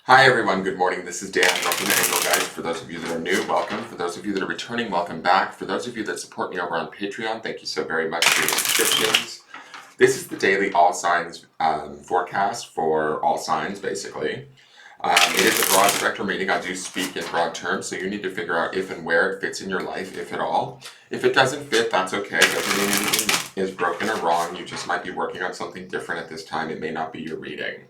Hi everyone, good morning. This is Dan. Welcome to Engelgeist. For those of you that are new, welcome. For those of you that are returning, welcome back. For those of you that support me over on Patreon, thank you so very much for your subscriptions. This is the daily all signs forecast for all signs, basically. It is a broad spectrum reading. I do speak in broad terms, so you need to figure out if and where it fits in your life, if at all. If it doesn't fit, that's okay. It doesn't mean anything is broken or wrong. You just might be working on something different at this time. It may not be your reading.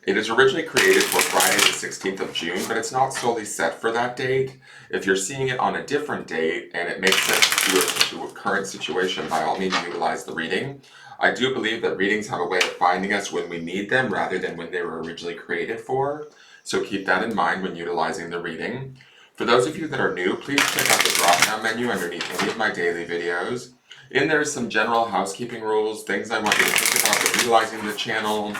It is originally created for Friday the 16th of June, but it's not solely set for that date. If you're seeing it on a different date and it makes sense to your current situation, by all means utilize the reading. I do believe that readings have a way of finding us when we need them rather than when they were originally created for. So keep that in mind when utilizing the reading. For those of you that are new, please check out the drop-down menu underneath any of my daily videos. In there are some general housekeeping rules, things I want you to think about when utilizing the channel.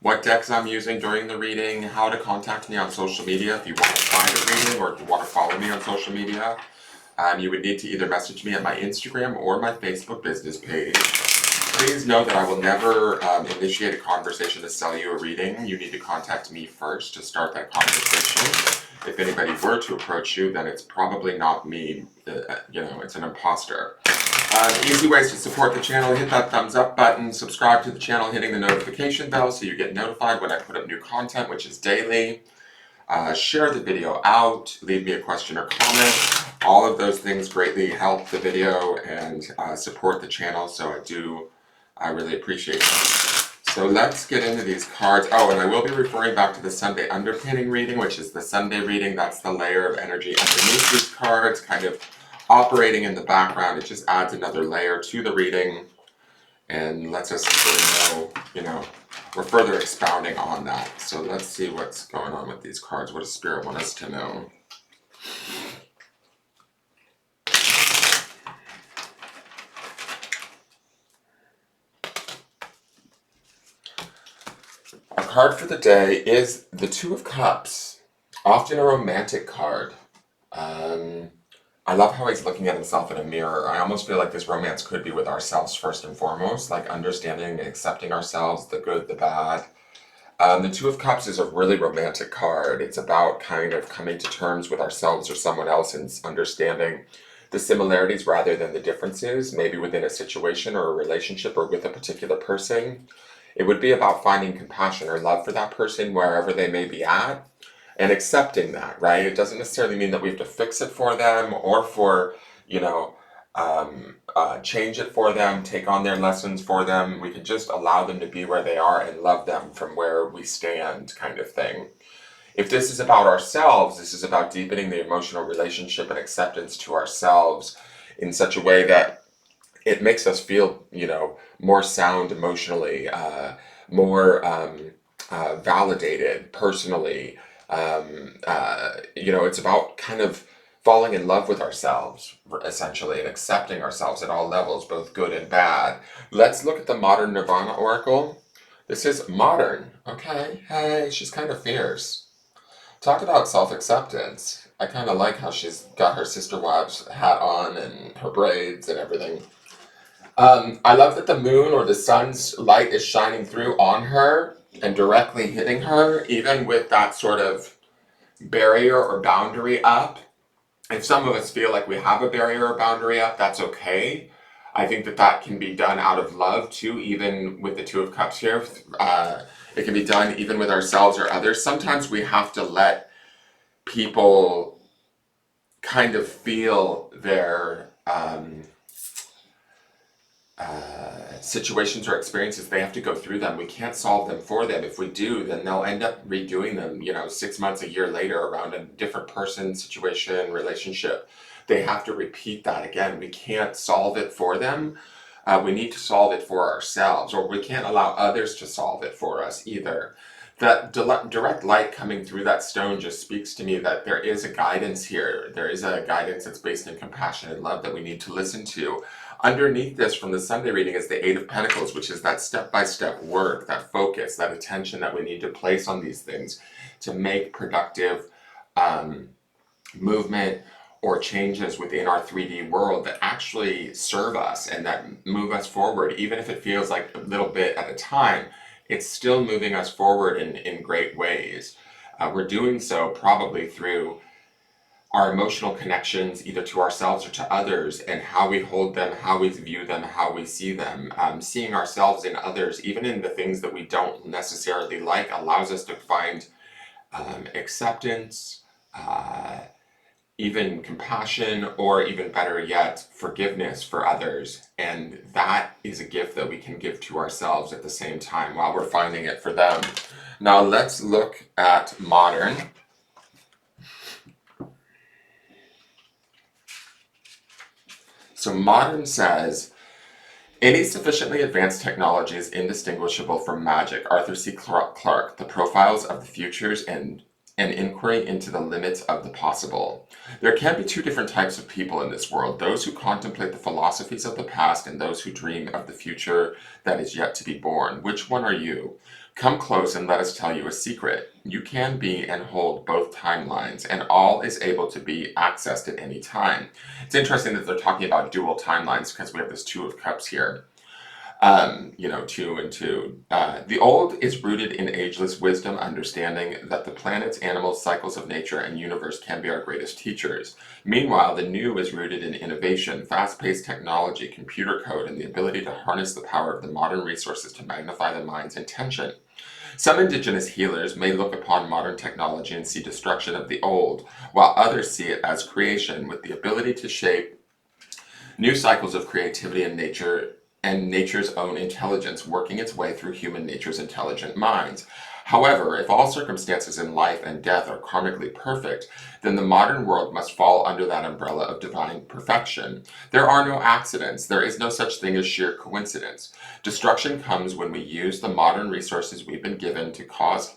What decks I'm using during the reading, how to contact me on social media if you want a private reading or if you want to follow me on social media. You would need to either message me at my Instagram or my Facebook business page. Please know that I will never initiate a conversation to sell you a reading. You need to contact me first to start that conversation. If anybody were to approach you, then it's probably not me. It's an imposter. Easy ways to support the channel: hit that thumbs up button, subscribe to the channel, hitting the notification bell so you get notified when I put up new content, which is daily. Share the video out, leave me a question or comment. All of those things greatly help the video and support the channel, so I really appreciate that. So let's get into these cards. Oh, and I will be referring back to the Sunday underpinning reading, which is the Sunday reading. That's the layer of energy underneath these cards, kind of operating in the background. It just adds another layer to the reading and lets us sort of know, we're further expounding on that. So let's see what's going on with these cards. What does Spirit want us to know? Our card for the day is the Two of Cups, often a romantic card. I love how he's looking at himself in a mirror. I almost feel like this romance could be with ourselves first and foremost, like understanding and accepting ourselves, the good, the bad. The Two of Cups is a really romantic card. It's about kind of coming to terms with ourselves or someone else and understanding the similarities rather than the differences, maybe within a situation or a relationship or with a particular person. It would be about finding compassion or love for that person wherever they may be at and accepting that, right? It doesn't necessarily mean that we have to fix it for them or change it for them, take on their lessons for them. We can just allow them to be where they are and love them from where we stand, kind of thing. If this is about ourselves, this is about deepening the emotional relationship and acceptance to ourselves in such a way that it makes us feel, more sound emotionally, more validated personally. It's about kind of falling in love with ourselves, essentially, and accepting ourselves at all levels, both good and bad. Let's look at the modern Nirvana Oracle. This is modern. Okay, hey, she's kind of fierce. Talk about self-acceptance. I kind of like how she's got her Sister Wives hat on and her braids and everything. I love that the moon or the sun's light is shining through on her and directly hitting her, even with that sort of barrier or boundary up. If some of us feel like we have a barrier or boundary up, that's okay. I think that can be done out of love too, even with the Two of Cups here. It can be done even with ourselves or others. Sometimes we have to let people kind of feel their situations or experiences. They have to go through them. We can't solve them for them. If we do, then they'll end up redoing them, 6 months, a year later around a different person, situation, relationship. They have to repeat that again. We can't solve it for them. We need to solve it for ourselves, or we can't allow others to solve it for us either. That direct light coming through that stone just speaks to me that there is a guidance here. There is a guidance that's based in compassion and love that we need to listen to. Underneath this from the Sunday reading is the Eight of Pentacles, which is that step-by-step work, that focus, that attention that we need to place on these things to make productive movement or changes within our 3D world that actually serve us and that move us forward, even if it feels like a little bit at a time. it's still moving us forward in great ways. We're doing so probably through our emotional connections, either to ourselves or to others, and how we hold them, how we view them, how we see them. Seeing ourselves in others, even in the things that we don't necessarily like, allows us to find acceptance, even compassion, or even better yet, forgiveness for others. And that is a gift that we can give to ourselves at the same time while we're finding it for them. Now let's look at modern. So modern says, any sufficiently advanced technology is indistinguishable from magic. Arthur C. Clarke, The Profiles of the Futures and an Inquiry into the Limits of the Possible. There can be two different types of people in this world, those who contemplate the philosophies of the past and those who dream of the future that is yet to be born. Which one are you? Come close and let us tell you a secret. You can be and hold both timelines, and all is able to be accessed at any time. It's interesting that they're talking about dual timelines because we have this Two of Cups here. Two and two. The old is rooted in ageless wisdom, understanding that the planets, animals, cycles of nature, and universe can be our greatest teachers. Meanwhile, the new is rooted in innovation, fast-paced technology, computer code, and the ability to harness the power of the modern resources to magnify the mind's intention. Some indigenous healers may look upon modern technology and see destruction of the old, while others see it as creation, with the ability to shape new cycles of creativity in nature and nature's own intelligence working its way through human nature's intelligent minds. However, if all circumstances in life and death are karmically perfect, then the modern world must fall under that umbrella of divine perfection. There are no accidents. There is no such thing as sheer coincidence. Destruction comes when we use the modern resources we've been given to cause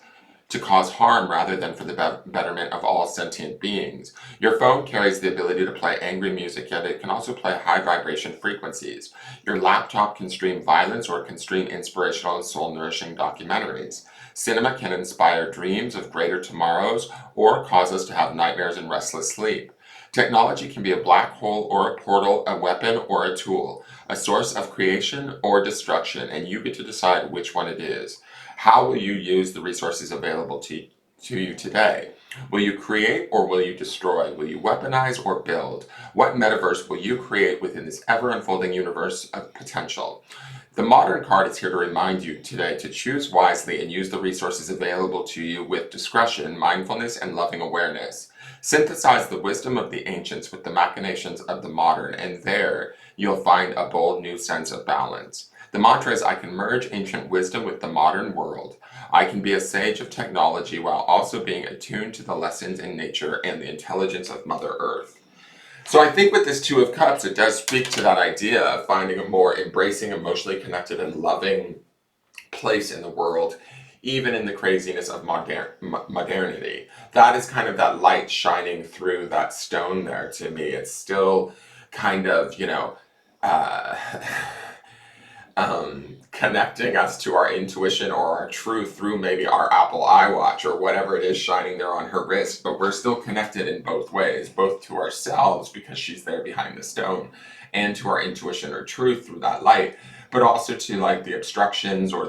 harm rather than for the betterment of all sentient beings. Your phone carries the ability to play angry music, yet it can also play high vibration frequencies. Your laptop can stream violence or it can stream inspirational and soul-nourishing documentaries. Cinema can inspire dreams of greater tomorrows or cause us to have nightmares and restless sleep. Technology can be a black hole or a portal, a weapon or a tool, a source of creation or destruction, and you get to decide which one it is. How will you use the resources available to you today? Will you create or will you destroy? Will you weaponize or build? What metaverse will you create within this ever-unfolding universe of potential? The modern card is here to remind you today to choose wisely and use the resources available to you with discretion, mindfulness, and loving awareness. Synthesize the wisdom of the ancients with the machinations of the modern, and there you'll find a bold new sense of balance. The mantra is, I can merge ancient wisdom with the modern world. I can be a sage of technology while also being attuned to the lessons in nature and the intelligence of Mother Earth. So I think with this Two of Cups, it does speak to that idea of finding a more embracing, emotionally connected, and loving place in the world, even in the craziness of modernity. That is kind of that light shining through that stone there to me. It's still kind of, connecting us to our intuition or our truth through maybe our Apple iWatch or whatever it is shining there on her wrist, but we're still connected in both ways, both to ourselves because she's there behind the stone, and to our intuition or truth through that light, but also to like the obstructions or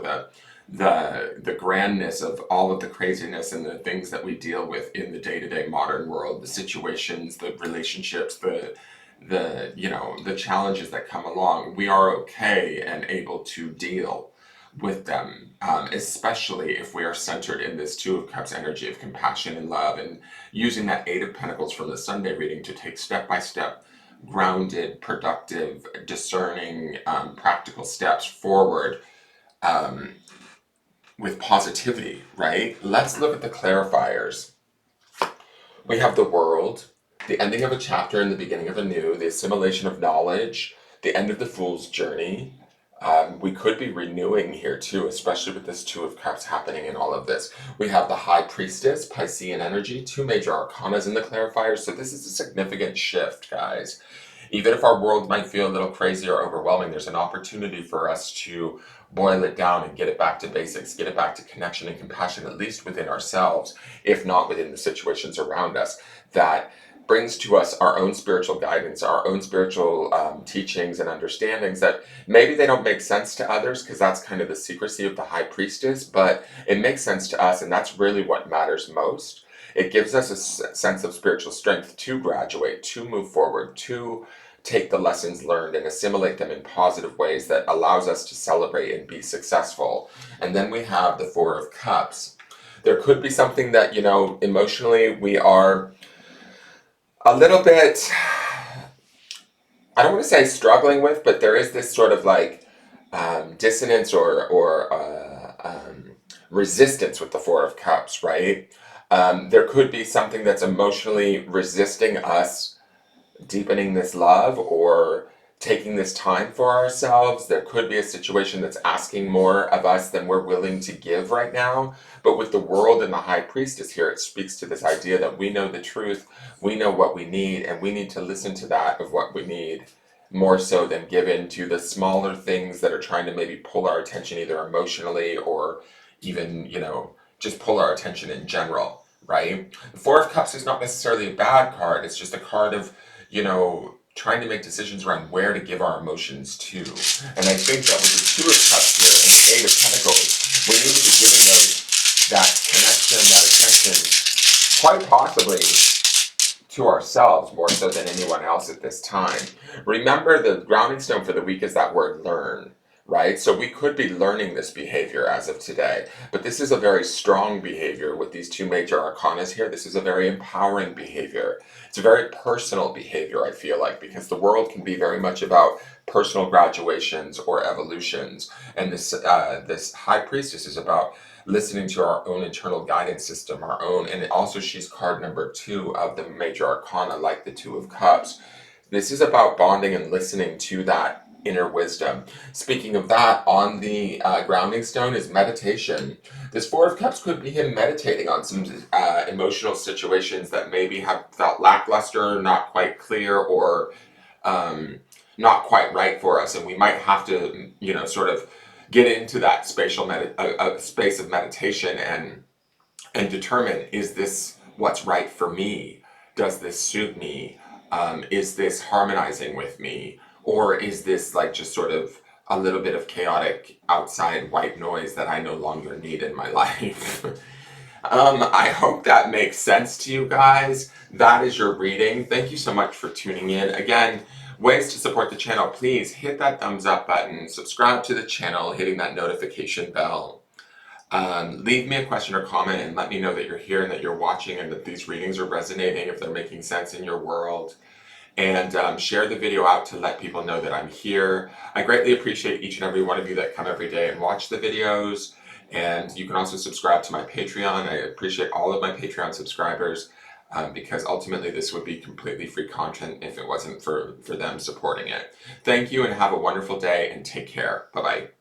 the grandness of all of the craziness and the things that we deal with in the day-to-day modern world, the situations, the relationships, the challenges that come along. We are okay and able to deal with them, especially if we are centered in this Two of Cups energy of compassion and love, and using that Eight of Pentacles from the Sunday reading to take step-by-step, grounded, productive, discerning, practical steps forward with positivity, right? Let's look at the clarifiers. We have the World, the ending of a chapter and the beginning of a new, the assimilation of knowledge, the end of the fool's journey. We could be renewing here too, especially with this Two of Cups happening in all of this. We have the High Priestess, Piscean energy, two major arcanas in the clarifiers. So this is a significant shift, guys. Even if our world might feel a little crazy or overwhelming, there's an opportunity for us to boil it down and get it back to basics, get it back to connection and compassion, at least within ourselves, if not within the situations around us, that brings to us our own spiritual guidance, our own spiritual teachings and understandings that maybe they don't make sense to others, because that's kind of the secrecy of the high priestess, but it makes sense to us, and that's really what matters most. It gives us a sense of spiritual strength to graduate, to move forward, to take the lessons learned and assimilate them in positive ways that allows us to celebrate and be successful. And then we have the Four of Cups. There could be something that, you know, emotionally we are a little bit, I don't want to say struggling with, but there is this sort of like dissonance or resistance with the Four of Cups, right? There could be something that's emotionally resisting us deepening this love or taking this time for ourselves. There could be a situation that's asking more of us than we're willing to give right now. But with the world and the high priestess here, it speaks to this idea that we know the truth, we know what we need, and we need to listen to that of what we need more so than give in to the smaller things that are trying to maybe pull our attention either emotionally or even, you know, just pull our attention in general, right? The Four of Cups is not necessarily a bad card. It's just a card of, you know, trying to make decisions around where to give our emotions to. And I think that with the Two of Cups here and the Eight of Pentacles, we need to be giving those that connection, that attention, quite possibly to ourselves more so than anyone else at this time. Remember, the grounding stone for the week is that word learn, right? So we could be learning this behavior as of today, but this is a very strong behavior with these two major arcanas here. This is a very empowering behavior. It's a very personal behavior, I feel like, because the world can be very much about personal graduations or evolutions, and this high priestess is about listening to our own internal guidance system, our own, and also she's card number 2 of the major arcana, like the Two of Cups. This is about bonding and listening to that inner wisdom. Speaking of that, on the grounding stone is meditation. This Four of Cups could be him meditating on some emotional situations that maybe have felt lackluster, not quite clear, or not quite right for us, and we might have to, you know, sort of get into that spatial space of meditation and determine, is this what's right for me? Does this suit me? Is this harmonizing with me? Or is this like just sort of a little bit of chaotic outside white noise that I no longer need in my life? I hope that makes sense to you guys. That is your reading. Thank you so much for tuning in. Again, ways to support the channel, please hit that thumbs up button, subscribe to the channel, hitting that notification bell. Leave me a question or comment and let me know that you're here and that you're watching and that these readings are resonating, if they're making sense in your world. And share the video out to let people know that I'm here. I greatly appreciate each and every one of you that come every day and watch the videos. And you can also subscribe to my Patreon. I appreciate all of my Patreon subscribers because ultimately this would be completely free content if it wasn't for them supporting it. Thank you and have a wonderful day and take care. Bye-bye.